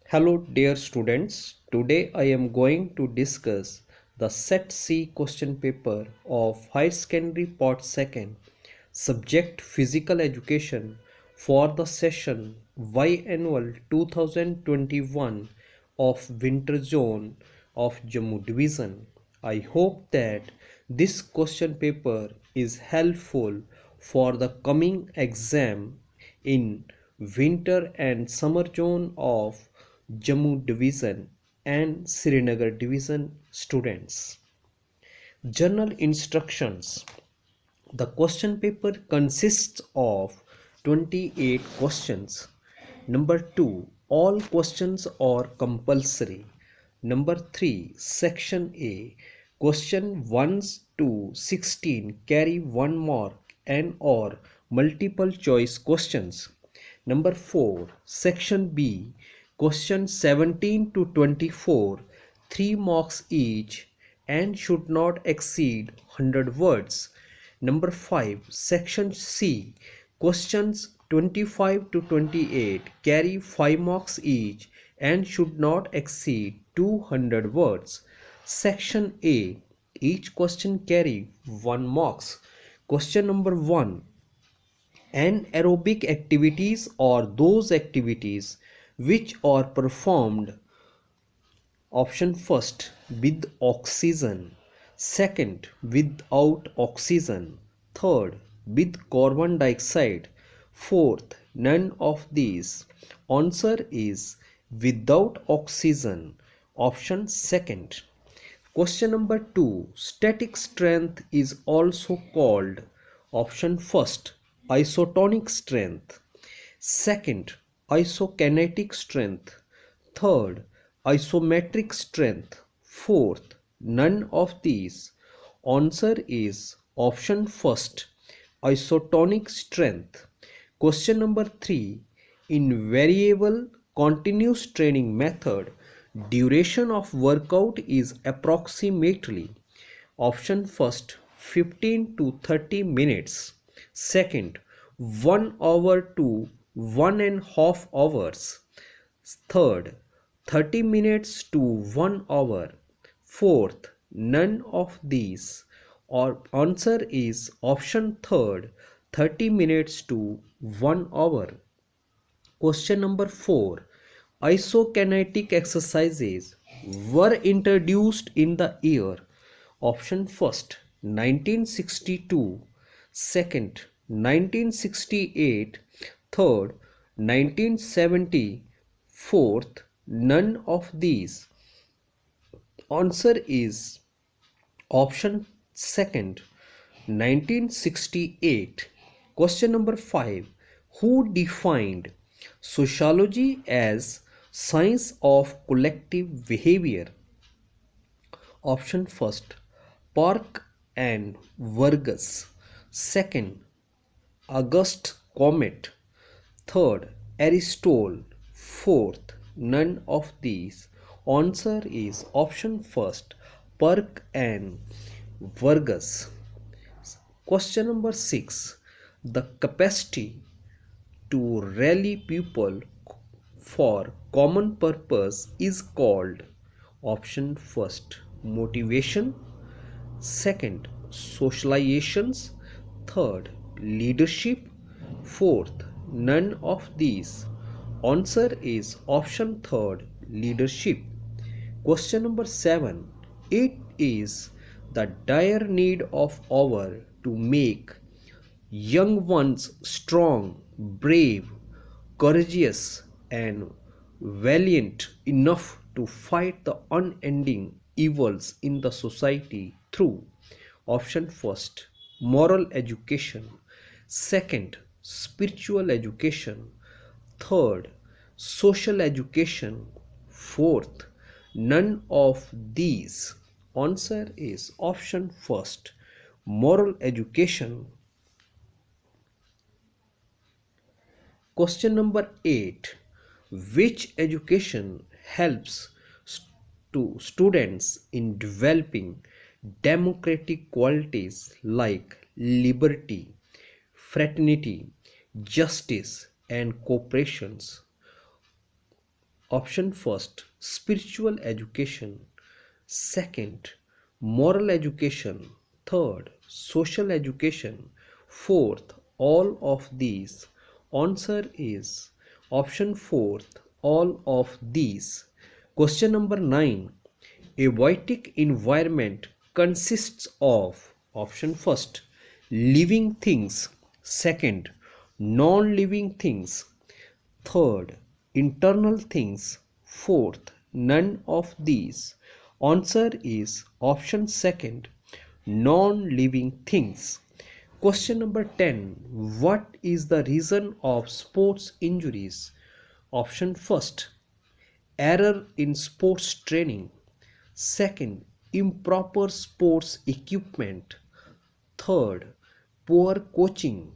Hello dear students, today I am going to discuss the Set C question paper of Higher Secondary Part 2nd, subject Physical Education for the session Y-Annual 2021 of Winter Zone of Jammu Division. I hope that this question paper is helpful for the coming exam in winter and summer zone of Jammu Division and Srinagar Division students. Journal instructions. The question paper consists of 28 questions. Number 2. All questions are compulsory. Number 3. Section A. Question 1 to 16 carry 1 mark and or multiple choice questions. Number 4. Section B. Question 17 to 24 3 marks each and should not exceed 100 words. Number 5. Section C. Questions 25 to 28 carry 5 marks each and should not exceed 200 words. Section A. Each question carry 1 marks. Question number 1. Anaerobic activities are those activities which are performed option first with oxygen, second without oxygen, third with carbon dioxide, fourth none of these. Answer is without oxygen, option second. Question number 2. Static strength is also called option first isotonic strength, second isokinetic strength, third isometric strength, fourth none of these. Answer is option first isotonic strength. Question number 3. In variable continuous training method, duration of workout is approximately option first 15 to 30 minutes, second 1 hour to 1.5 hours, third 30 minutes to 1 hour, fourth none of these. Or answer is option third 30 minutes to 1 hour. Question number 4. Isokinetic exercises were introduced in the year option first 1962, second 1968, third 1970, fourth none of these. Answer is option second 1968. Question number 5. Who defined sociology as science of collective behavior? Option first Park and Vargas, second Auguste Comte, third Aristotle, fourth none of these. Answer is option first Park and Vargas. Question number 6. The capacity to rally people for common purpose is called option first motivation, second socializations, third leadership, fourth none of these. Answer is option third leadership. Question number 7. It is the dire need of hour to make young ones strong, brave, courageous, and valiant enough to fight the unending evils in the society through option first moral education, second spiritual education, third social education, fourth none of these. Answer is option first moral education. Question number 8. Which education helps to students in developing democratic qualities like liberty, fraternity, justice, and cooperation? Option first, spiritual education. Second, moral education. Third, social education. Fourth, all of these. Answer is option fourth, all of these. Question number 9. A biotic environment consists of option first, living things. Second, non-living things. Third, internal things. Fourth, none of these. Answer is option second, non-living things. Question number 10. What is the reason of sports injuries? Option first, error in sports training. Second, improper sports equipment. Third, poor coaching.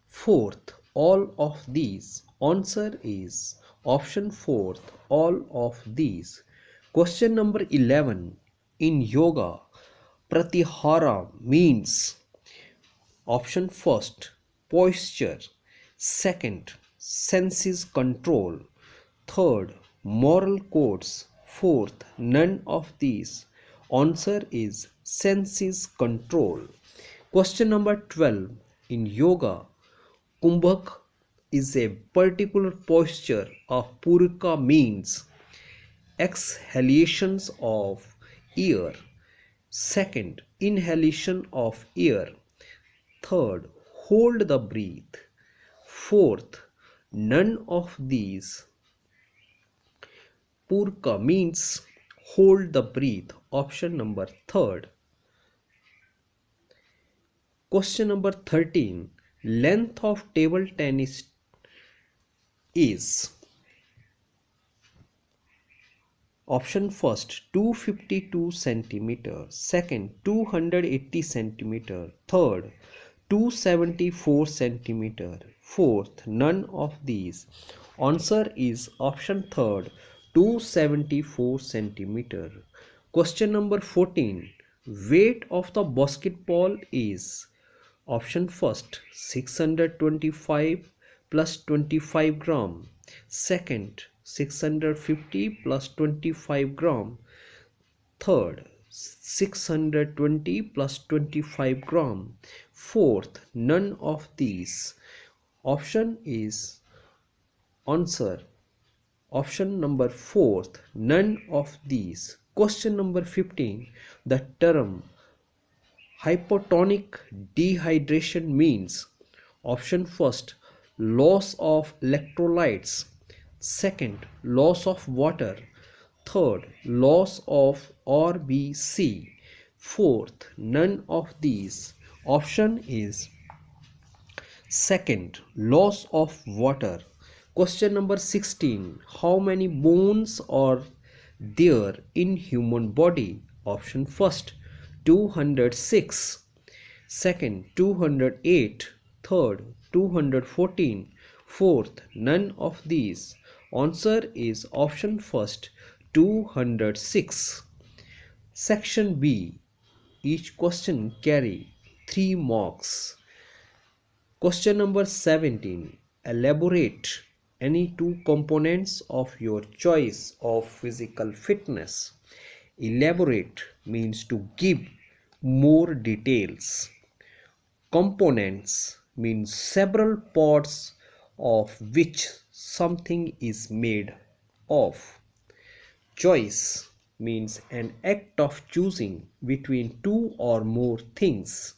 Fourth, all of these. Answer is option fourth, all of these. Question number 11. In yoga, pratyahara means option first, posture. Second, senses control. Third, moral codes. Fourth, none of these. Answer is senses control. Question number 12. In yoga, Kumbhak is a particular posture of Purika means exhalations of air. Second, inhalation of air. Third, hold the breath. Fourth, none of these. Purka means hold the breath. Option number third. Question number 13. Length of table tennis is option first 252 centimeter, second 280 centimeter, third 274 centimeter, fourth none of these. Answer is option third, 274 centimeter. Question number 14. Weight of the basketball is option first 625 plus 25 gram. Second, 650 plus 25 gram. Third, 620 plus 25 gram. Fourth, none of these. Option is answer option number fourth, none of these. Question number 15. The term hypotonic dehydration means option first, loss of electrolytes. Second, loss of water. Third, loss of RBC. Fourth, none of these. Option is second, loss of water. Question number 16. How many bones are there in human body? Option first, 206. Second, 208. Third, 214. Fourth, none of these. Answer is option first, 206. Section B. Each question carry 3 marks. Question number 17. Elaborate any two components of your choice of physical fitness. Elaborate means to give more details. Components means several parts of which something is made of. Choice means an act of choosing between two or more things.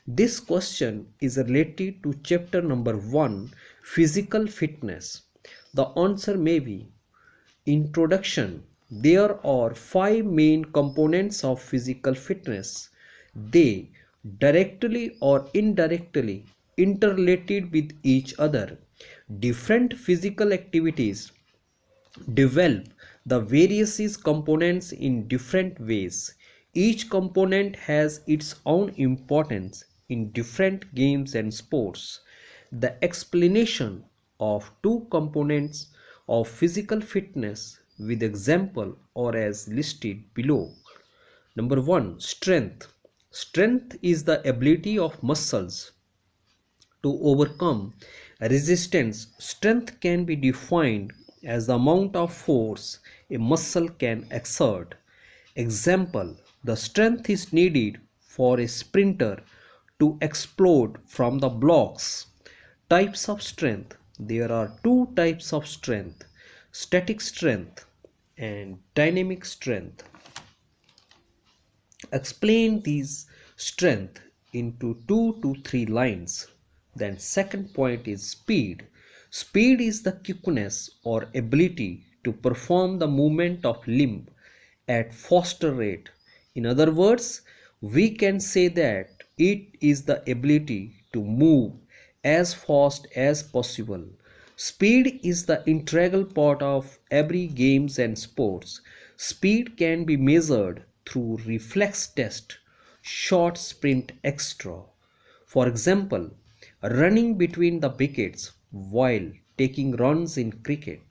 This question is related to chapter number 1, physical fitness. The answer may be introduction. There are 5 main components of physical fitness. They directly or indirectly interrelated with each other. Different physical activities develop the various components in different ways. Each component has its own importance in different games and sports. The explanation of two components of physical fitness with example are as listed below. Number 1, strength. Strength is the ability of muscles to overcome resistance. Strength can be defined as the amount of force a muscle can exert. Example, the strength is needed for a sprinter to explode from the blocks. Types of strength. There are two types of strength: static strength and dynamic strength. Explain these strength into 2 to 3 lines. Then second point is speed. Speed is the quickness or ability to perform the movement of limb at faster rate. In other words, we can say that it is the ability to move as fast as possible. Speed is the integral part of every games and sports. Speed can be measured through reflex test, short sprint extra. For example, running between the wickets while taking runs in cricket.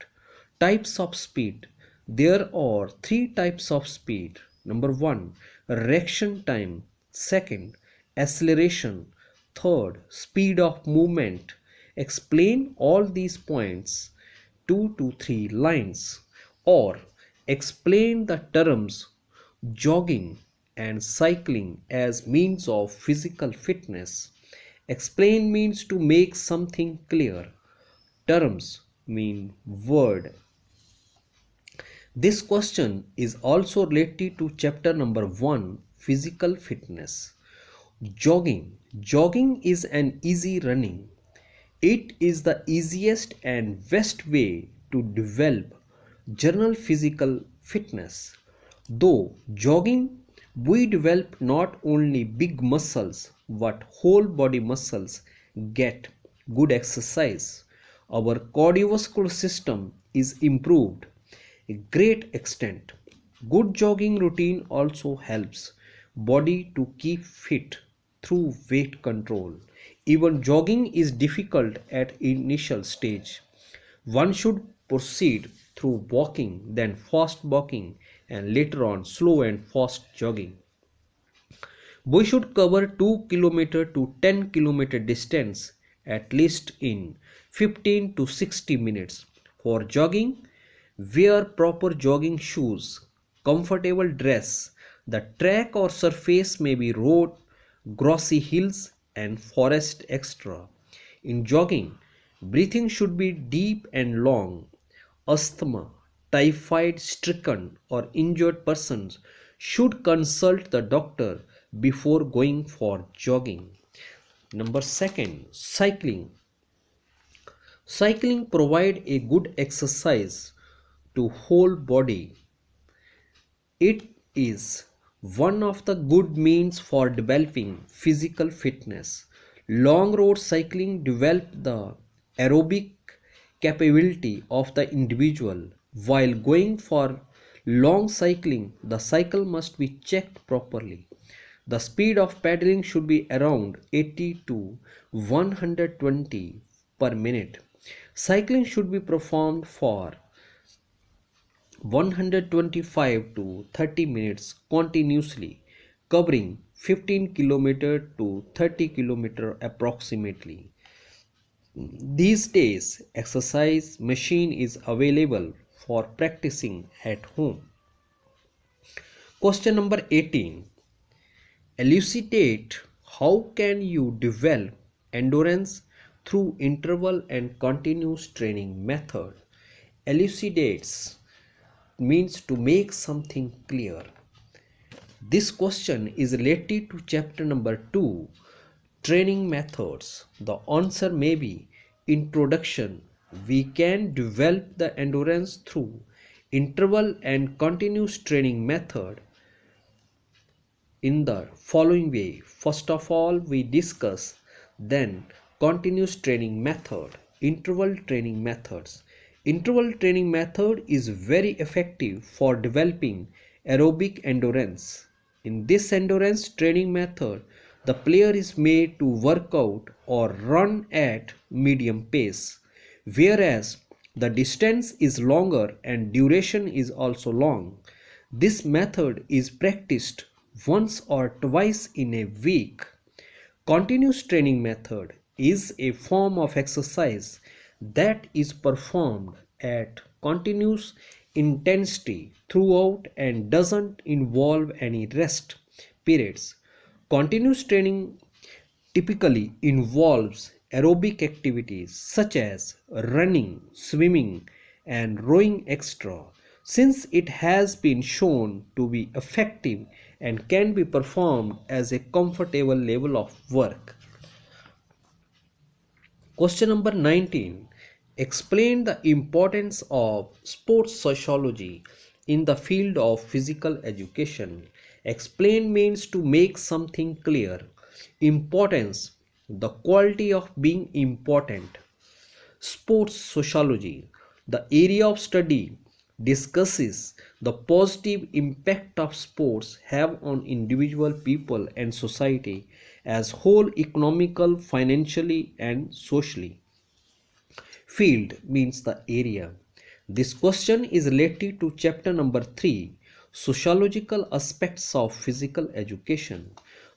Types of speed. There are three types of speed. Number one, reaction time. Second, acceleration. Third, speed of movement. Explain all these points 2 to 3 lines, or explain the terms jogging and cycling as means of physical fitness. Explain means to make something clear. Terms mean word. This question is also related to chapter number 1, physical fitness. Jogging. Jogging is an easy running. It is the easiest and best way to develop general physical fitness. Though jogging, we develop not only big muscles but whole body muscles get good exercise. Our cardiovascular system is improved a great extent. Good jogging routine also helps body to keep fit through weight control. Even jogging is difficult at initial stage. One should proceed through walking, then fast walking, and later on slow and fast jogging. We should cover 2 km to 10 km distance at least in 15 to 60 minutes. For jogging, wear proper jogging shoes, comfortable dress. The track or surface may be road, grassy hills, and forest extra. In jogging, breathing should be deep and long. Asthma, typhoid stricken or injured persons should consult the doctor before going for jogging. Number second, cycling. Cycling provide a good exercise to whole body. It is one of the good means for developing physical fitness. Long road cycling develop the aerobic capability of the individual. While going for long cycling, the cycle must be checked properly. The speed of pedaling should be around 80 to 120 per minute. Cycling should be performed for 125 to 30 minutes continuously, covering 15 km to 30 km approximately. These days, exercise machine is available for practicing at home. Question number 18. Elucidate how can you develop endurance through interval and continuous training method. Elucidates means to make something clear. This question is related to chapter number 2, training methods. The answer may be introduction. We can develop the endurance through interval and continuous training method in the following way. First of all, we discuss then continuous training method, interval training methods. Interval training method is very effective for developing aerobic endurance. In this endurance training method, the player is made to work out or run at medium pace, whereas the distance is longer and duration is also long. This method is practiced once or twice in a week. Continuous training method is a form of exercise that is performed at continuous intensity throughout and doesn't involve any rest periods. Continuous training typically involves aerobic activities such as running, swimming, and rowing extra, since it has been shown to be effective and can be performed as a comfortable level of work. Question number 19. Explain the importance of sports sociology in the field of physical education. Explain means to make something clear. Importance, the quality of being important. Sports sociology, the area of study, discusses the positive impact of sports have on individual people and society as whole, economical, financially, and socially. Field means the area. This question is related to chapter number 3, sociological aspects of physical education.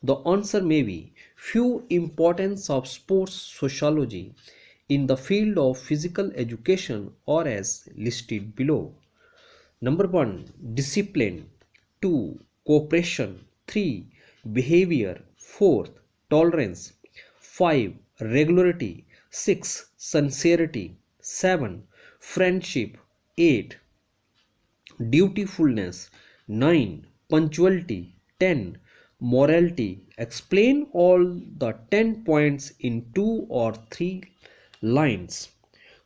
The answer may be few importance of sports sociology in the field of physical education or as listed below. Number 1, discipline. 2, cooperation. 3, behavior. 4, tolerance. 5, regularity. 6, sincerity. 7, friendship. 8, dutifulness. 9, punctuality. 10, morality. Explain all the 10 points in 2 or 3 lines.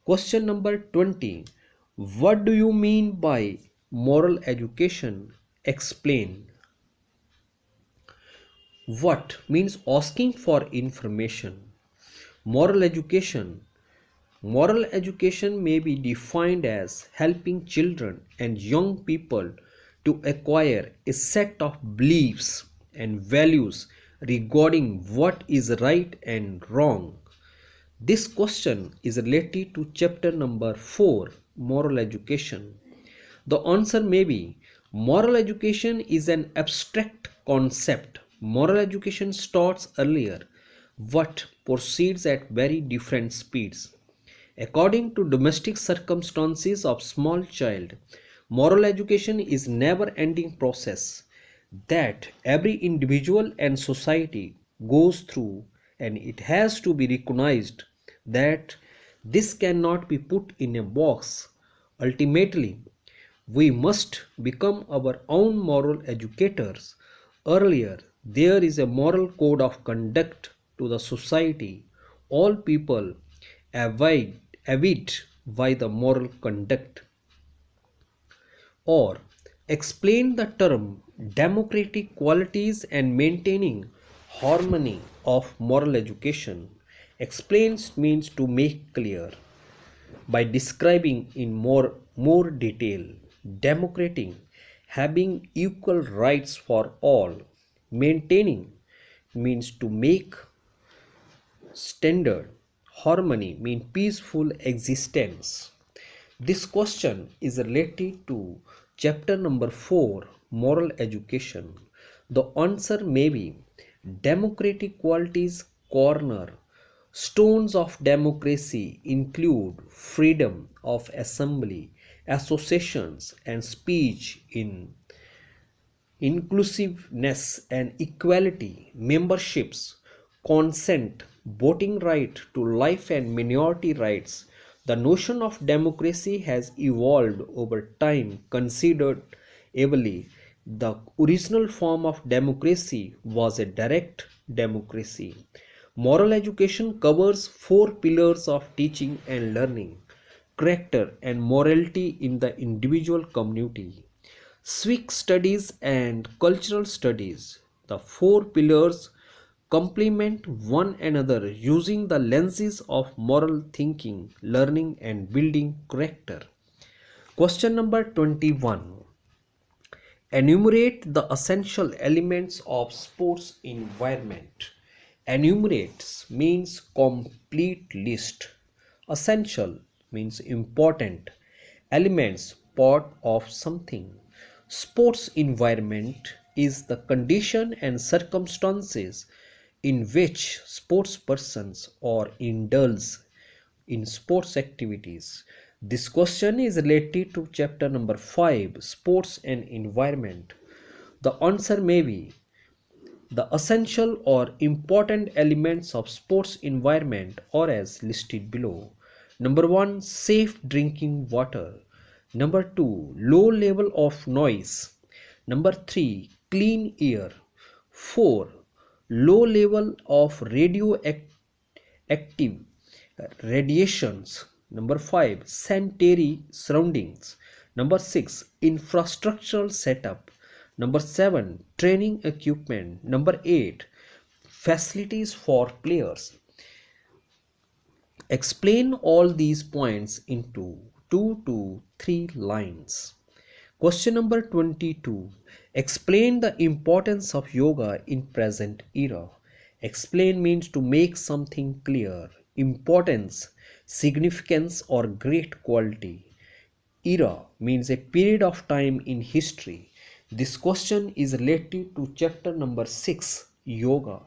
Question number 20. What do you mean by moral education? Explain. What means asking for information. Moral education. Moral education may be defined as helping children and young people to acquire a set of beliefs and values regarding what is right and wrong. This question is related to chapter number 4, moral education. The answer may be moral education is an abstract concept. Moral education starts earlier but proceeds at very different speeds. According to domestic circumstances of small child, moral education is never ending process that every individual and society goes through, and it has to be recognized that this cannot be put in a box. Ultimately, we must become our own moral educators. Earlier, there is a moral code of conduct to the society. All people abide by the moral conduct. Or explain the term democratic qualities and maintaining harmony of moral education. Explains means to make clear by describing in more detail. Democratic, having equal rights for all. Maintaining means to make standard. Harmony means peaceful existence. This question is related to chapter number 4, moral education. The answer may be democratic qualities corner stones of democracy include freedom of assembly, associations, and speech, in inclusiveness and equality, memberships, consent, voting right to life, and minority rights. The notion of democracy has evolved over time considerably. The original form of democracy was a direct democracy. Moral education covers 4 pillars of teaching and learning: character and morality in the individual community, civic studies and cultural studies. The 4 pillars complement one another using the lenses of moral thinking, learning, and building character. Question number 21. Enumerate the essential elements of sports environment. Enumerates means complete list. Essential means important. Elements part of something. Sports environment is the condition and circumstances in which sports persons or indulge in sports activities. This question is related to chapter number 5, Sports and Environment. The answer may be the essential or important elements of sports environment are as listed below. Number 1, safe drinking water. Number 2, low level of noise. Number 3, clean air. 4, low level of radioactive radiations. Number 5, sanitary surroundings. Number 6, infrastructural setup. Number 7, training equipment. Number 8, facilities for players. Explain all these points into 2 to 3 lines. Question number 22. Explain the importance of yoga in present era. Explain means to make something clear. Importance, significance or great quality. Era means a period of time in history. This question is related to chapter number 6, Yoga.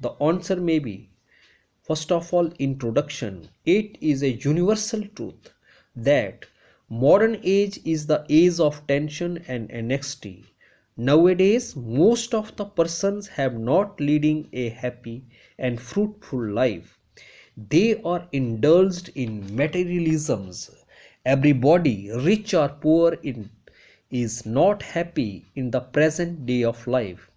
The answer may be, first of all, introduction. It is a universal truth that modern age is the age of tension and anxiety. Nowadays, most of the persons have not leading a happy and fruitful life. They are indulged in materialisms. Everybody, rich or poor, is not happy in the present day of life.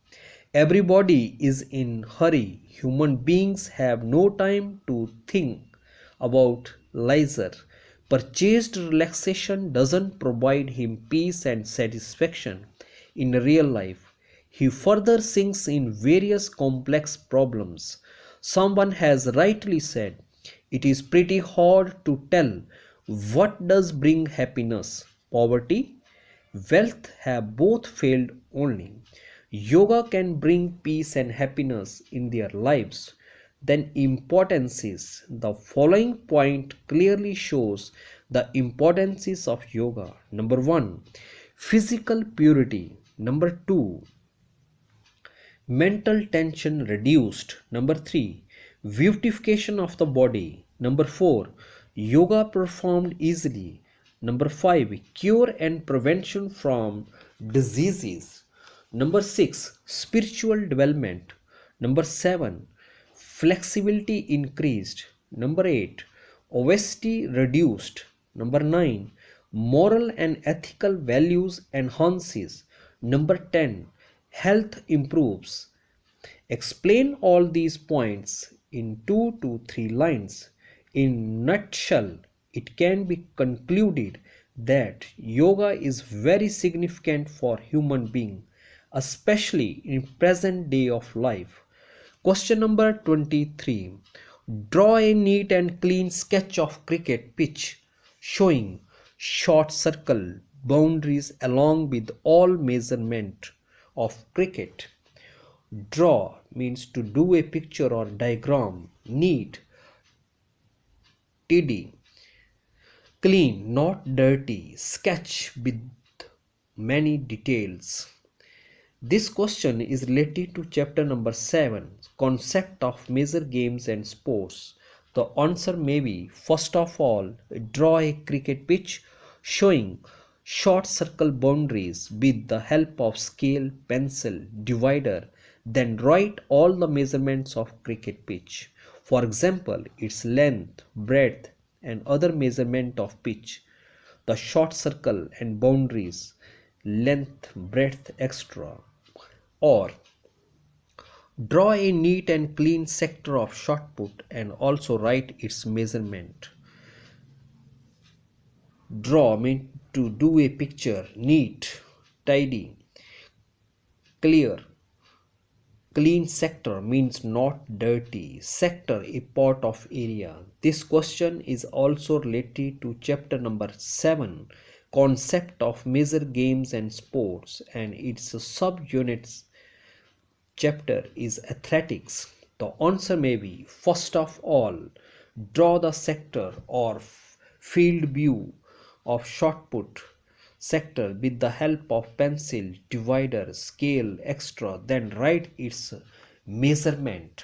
Everybody is in hurry. Human beings have no time to think about leisure. Purchased relaxation doesn't provide him peace and satisfaction in real life. He further sinks in various complex problems. Someone has rightly said, it is pretty hard to tell what does bring happiness. Poverty, wealth have both failed only. Yoga can bring peace and happiness in their lives. Then importance is, the following point clearly shows the importances of yoga. Number 1, physical purity. Number 2, mental tension reduced. Number 3, beautification of the body. Number 4, yoga performed easily. Number 5, cure and prevention from diseases. Number 6, spiritual development. Number 7, flexibility increased. Number 8, obesity reduced. Number 9, moral and ethical values enhances. Number 10, health improves. Explain all these points in 2 to 3 lines. In nutshell, it can be concluded that yoga is very significant for human being, especially in present day of life. Question number 23. Draw a neat and clean sketch of cricket pitch showing short circle boundaries along with all measurement of cricket. Draw means to do a picture or diagram. Neat, tidy, clean, not dirty. Sketch with many details. This question is related to chapter number 7, concept of major games and sports. The answer may be, first of all, draw a cricket pitch showing short circle boundaries with the help of scale, pencil, divider. Then write all the measurements of cricket pitch. For example, its length, breadth and other measurement of pitch, the short circle and boundaries, length, breadth, etc. Or draw a neat and clean sector of shot put and also write its measurement. Draw means to do a picture. Neat, tidy, clear. Clean sector means not dirty. Sector, a part of area. This question is also related to chapter number 7, concept of major games and sports, and its subunits chapter is athletics. The answer may be, first of all, draw the sector or field view of shot put sector with the help of pencil, divider, scale, etc. Then write its measurement.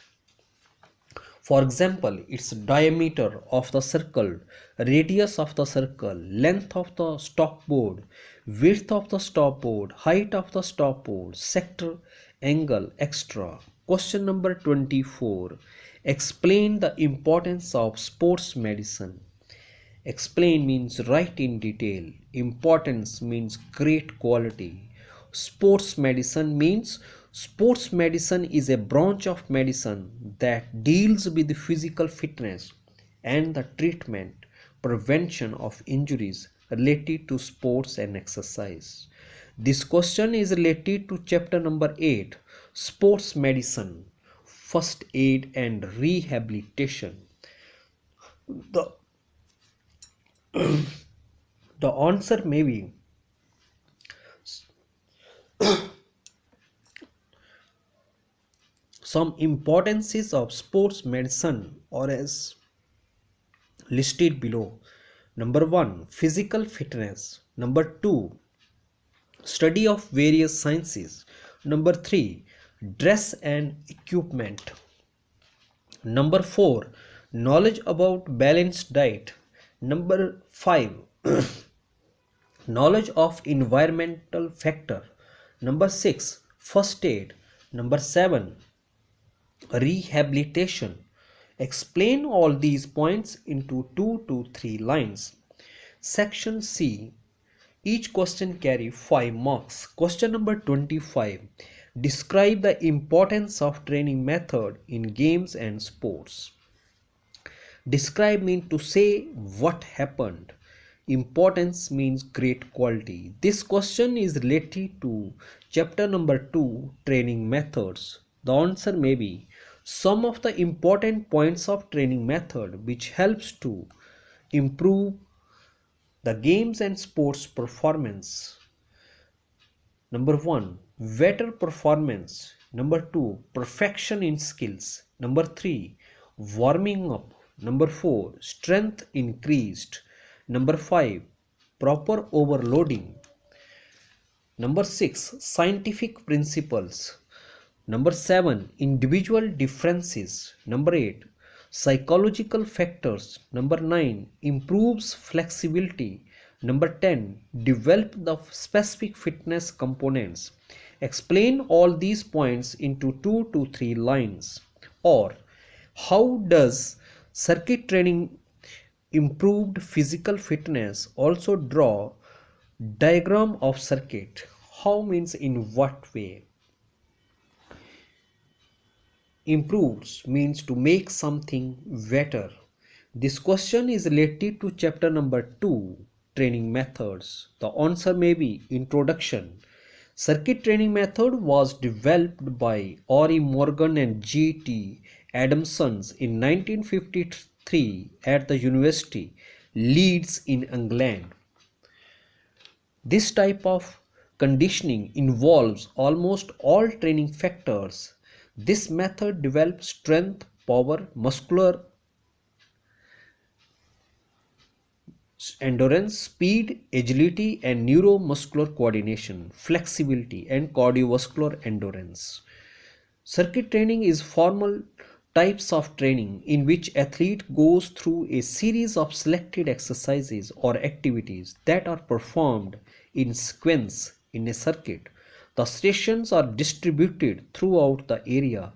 For example, its diameter of the circle, radius of the circle, length of the stopboard, width of the stopboard, height of the stopboard, sector, angle, etc. Question number 24. Explain the importance of sports medicine. Explain means write in detail. Importance means great quality. Sports medicine means sports medicine is a branch of medicine that deals with the physical fitness and the treatment, prevention of injuries related to sports and exercise. This question is related to chapter number 8, Sports Medicine, First Aid and Rehabilitation. The The answer may be some importances of sports medicine or as listed below. Number 1, physical fitness. Number 2, study of various sciences. Number 3, dress and equipment. Number 4, knowledge about balanced diet. Number 5, knowledge of environmental factor. Number 6, first aid. Number 7, rehabilitation. Explain all these points into 2 to 3 lines. Section C. Each question carry 5 marks. Question number 25. Describe the importance of training method in games and sports. Describe means to say what happened. Importance means great quality. This question is related to chapter number 2, training methods. The answer may be some of the important points of training method which helps to improve the games and sports performance. Number 1, better performance. Number 2, perfection in skills. Number 3, warming up. Number 4, strength increased. Number 5, proper overloading. Number 6, scientific principles. Number 7, individual differences. Number 8, psychological factors. Number 9, improves flexibility. Number 10, develop the specific fitness components. Explain all these points into 2 to 3 lines. Or, how does circuit training improved physical fitness? Also draw diagram of circuit. How means in what way? Improves means to make something better. This question is related to chapter number 2, training methods. The answer may be introduction. Circuit training method was developed by Ori Morgan and G.T. Adamson in 1953 at the University Leeds in England. This type of conditioning involves almost all training factors. This method develops strength, power, muscular endurance, speed, agility, and neuromuscular coordination, flexibility, and cardiovascular endurance. Circuit training is formal types of training in which athlete goes through a series of selected exercises or activities that are performed in sequence in a circuit. The stations are distributed throughout the area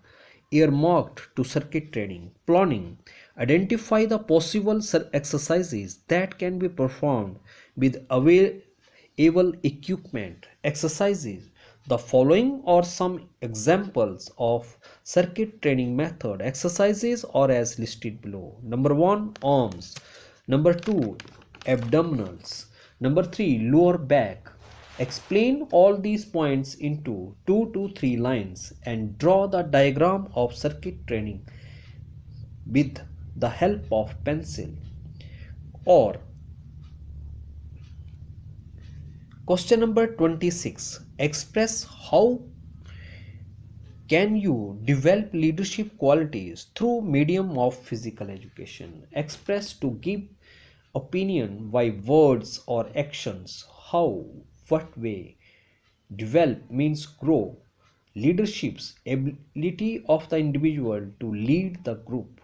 earmarked to circuit training. Planning. Identify the possible exercises that can be performed with available equipment. Exercises. The following are some examples of circuit training method. Exercises are as listed below. Number 1, arms. Number 2, abdominals. Number 3, lower back. Explain all these points into 2 to 3 lines and draw the diagram of circuit training with the help of pencil. Or question number 26. Express how can you develop leadership qualities through medium of physical education. Express to give opinion by words or actions. How, what way. Develop means grow. Leadership's ability of the individual to lead the group.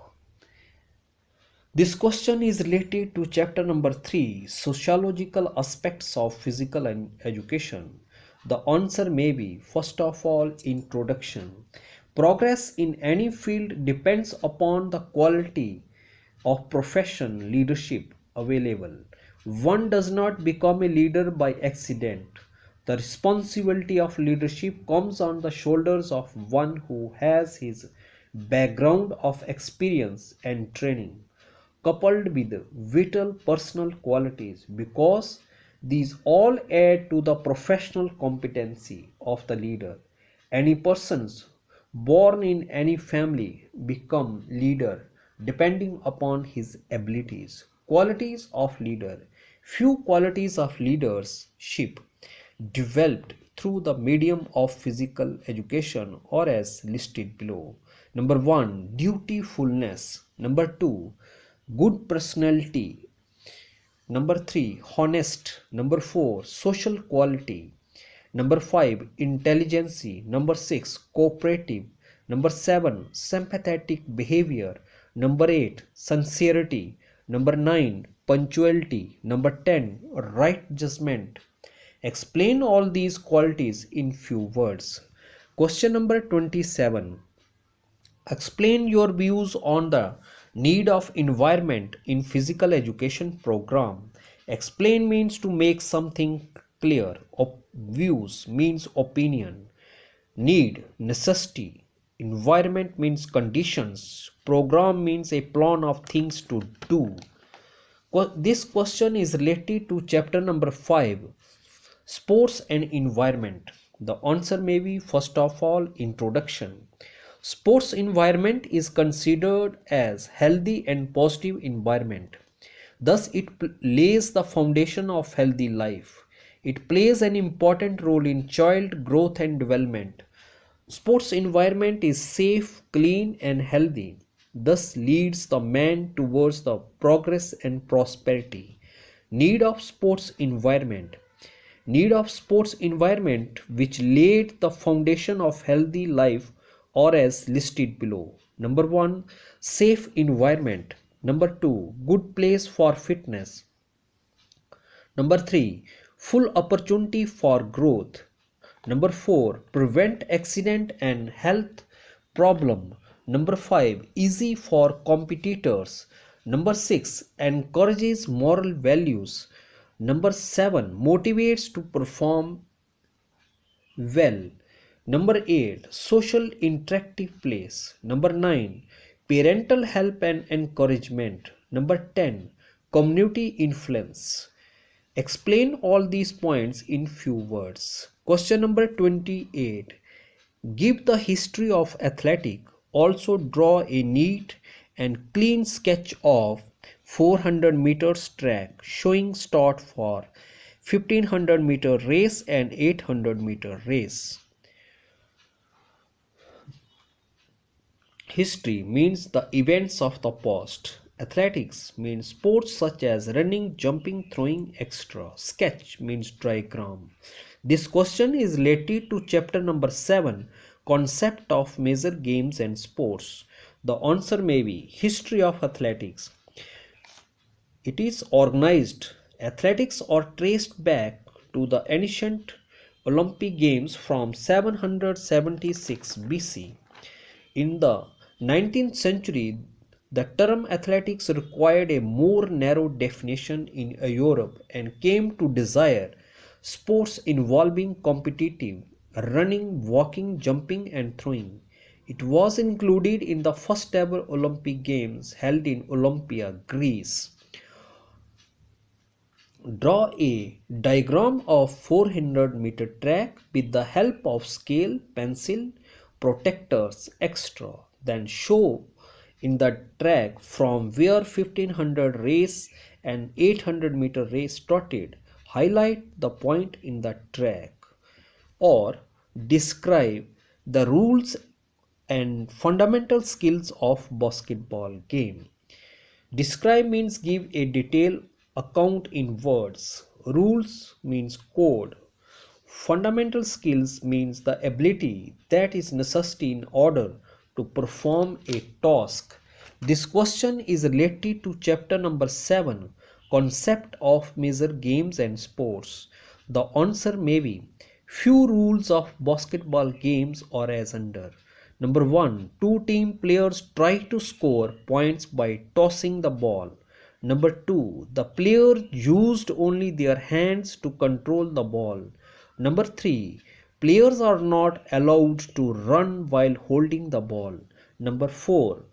This question is related to chapter number 3, sociological aspects of physical education. The answer may be, first of all, introduction. Progress in any field depends upon the quality of profession leadership available. One does not become a leader by accident. The responsibility of leadership comes on the shoulders of one who has his background of experience and training coupled with vital personal qualities, because these all add to the professional competency of the leader. Any persons born in any family become leader depending upon his abilities. Qualities of leader. Few qualities of leadership developed through the medium of physical education or as listed below. Number 1, dutifulness. Number 2, good personality. Number 3, honest. Number 4, social quality. Number 5, intelligence. Number 6, cooperative. Number 7, sympathetic behavior. Number 8, sincerity. Number 9, punctuality. Number 10, right judgment. Explain all these qualities in few words. Question number 27. Explain your views on the need of environment in physical education program. Explain means to make something clear. Views means opinion. Need, necessity. Environment means conditions. Program means a plan of things to do. This question is related to chapter number 5, sports and environment. The answer may be, first of all, introduction. Sports environment is considered as healthy and positive environment. Thus, it lays the foundation of healthy life. It plays an important role in child growth and development. Sports environment is safe, clean and healthy. Thus leads the man towards the progress and prosperity. Need of sports environment. Need of sports environment which laid the foundation of healthy life or as listed below. Number 1, safe environment. Number 2, good place for fitness. Number 3, full opportunity for growth. Number 4, prevent accident and health problem. Number 5, easy for competitors. Number 6, encourages moral values. Number 7, motivates to perform well. Number 8, social interactive place. Number 9, parental help and encouragement. Number 10, community influence. Explain all these points in few words. Question number 28. Give the history of athletic. Also draw a neat and clean sketch of 400 meters track showing start for 1500 meter race and 800 meter race. History means the events of the past. Athletics means sports such as running, jumping, throwing, etc. Sketch means diagram. This question is related to chapter number 7, concept of major games and sports. The answer may be history of athletics. It is organized. Athletics are traced back to the ancient Olympic Games from 776 BC. In the 19th century, the term athletics required a more narrow definition in Europe and came to desire sports involving competitive running, walking, jumping and throwing. It was included in the first ever Olympic Games held in Olympia, Greece. Draw a diagram of 400-meter track with the help of scale, pencil, protectors, etc. Then show in the track from where 1500 race and 800-meter race started. Highlight the point in the track or describe the rules and fundamental skills of basketball game. Describe means give a detailed account in words. Rules means code. Fundamental skills means the ability that is necessary in order to perform a task. This question is related to chapter number 7, Concept of Major Games and Sports. The answer may be: few rules of basketball games are as under. Number 1. Two team players try to score points by tossing the ball. Number 2. The player used only their hands to control the ball. Number 3. Players are not allowed to run while holding the ball. Number 4.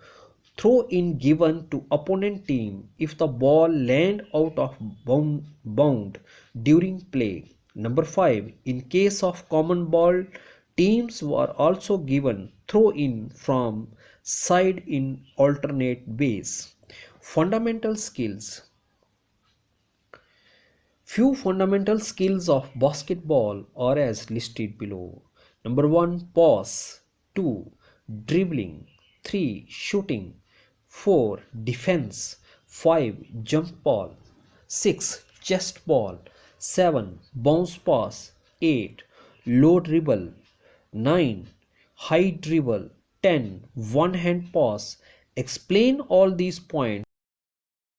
Throw in given to opponent team if the ball land out of bound during play. Number 5. In case of common ball, teams were also given throw in from side in alternate ways. Fundamental skills. Few fundamental skills of basketball are as listed below. Number 1. Pass. 2. Dribbling. 3. Shooting. 4. Defense. 5. Jump ball. 6. Chest ball. 7. Bounce pass. 8. Low dribble. 9. High dribble. 10. One hand pass. Explain all these points